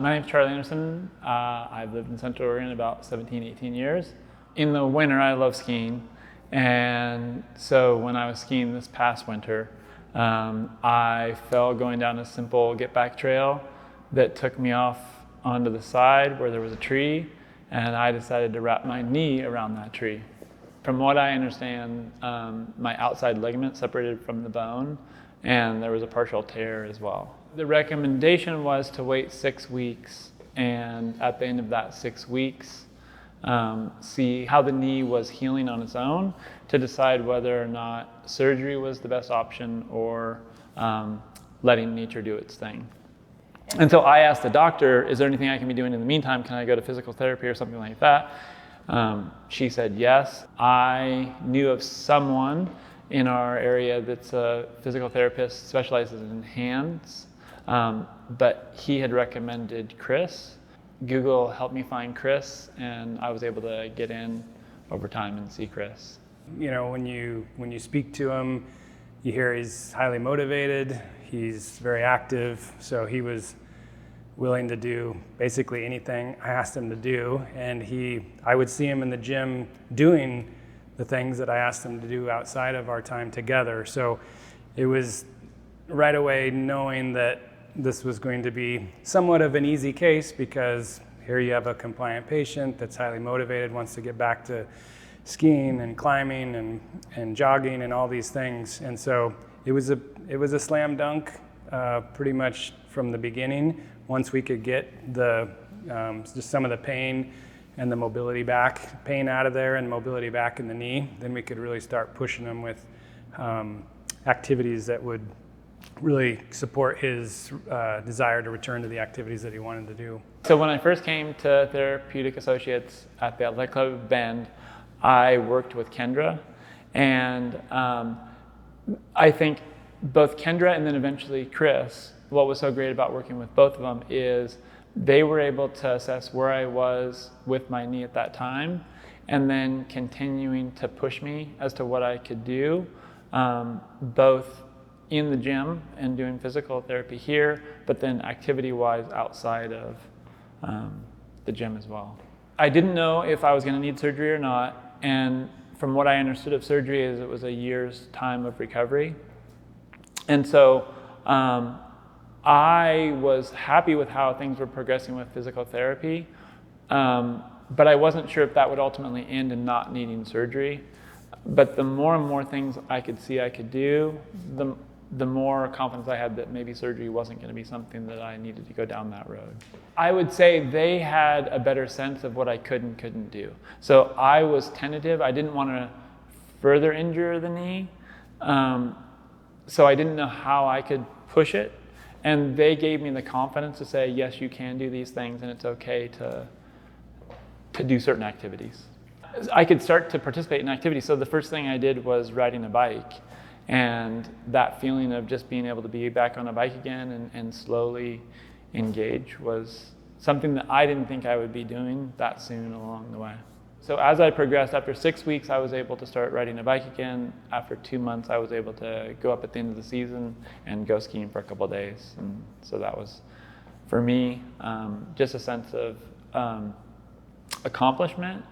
My name's Charlie Anderson. I've lived in Central Oregon about 17, 18 years. In the winter, I love skiing. And so when I was skiing this past winter, I fell going down a simple get-back trail that took me off onto the side where there was a tree, and I decided to wrap my knee around that tree. From what I understand, my outside ligament separated from the bone, and there was a partial tear as well. The recommendation was to wait 6 weeks, and at the end of that 6 weeks, see how the knee was healing on its own to decide whether or not surgery was the best option or letting nature do its thing. And so I asked the doctor, is there anything I can be doing in the meantime? Can I go to physical therapy or something like that? She said yes. I knew of someone in our area that's a physical therapist, specializes in hands, but he had recommended Chris. Google helped me find Chris, and I was able to get in over time and see Chris. You know, when you speak to him, you hear he's highly motivated, he's very active, so he was willing to do basically anything I asked him to do, and I would see him in the gym doing the things that I asked him to do outside of our time together. So it was right away knowing that this was going to be somewhat of an easy case, because here you have a compliant patient that's highly motivated, wants to get back to skiing and climbing and jogging and all these things. And so it was a slam dunk pretty much from the beginning. Once we could get just some of the pain and the mobility back, pain out of there and mobility back in the knee, then we could really start pushing him with activities that would really support his desire to return to the activities that he wanted to do. So when I first came to Therapeutic Associates at the Athletic Club of Bend, I worked with Kendra, and I think both Kendra and then eventually Chris, what was so great about working with both of them is they were able to assess where I was with my knee at that time, and then continuing to push me as to what I could do, both in the gym and doing physical therapy here, but then activity-wise outside of the gym as well. I didn't know if I was going to need surgery or not, and from what I understood of surgery is it was a year's time of recovery. And so I was happy with how things were progressing with physical therapy, but I wasn't sure if that would ultimately end in not needing surgery. But the more and more things I could see I could do, the more confidence I had that maybe surgery wasn't going to be something that I needed to go down that road. I would say they had a better sense of what I could and couldn't do. So I was tentative. I didn't want to further injure the knee. So I didn't know how I could push it. And they gave me the confidence to say, yes, you can do these things, and it's okay to do certain activities. I could start to participate in activities. So the first thing I did was riding a bike. And that feeling of just being able to be back on a bike again and slowly engage was something that I didn't think I would be doing that soon along the way. So as I progressed, after 6 weeks, I was able to start riding a bike again. After 2 months, I was able to go up at the end of the season and go skiing for a couple of days. And so that was, for me, just a sense of accomplishment,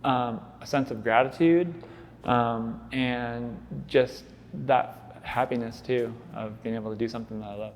a sense of gratitude, and just that happiness too of being able to do something that I love.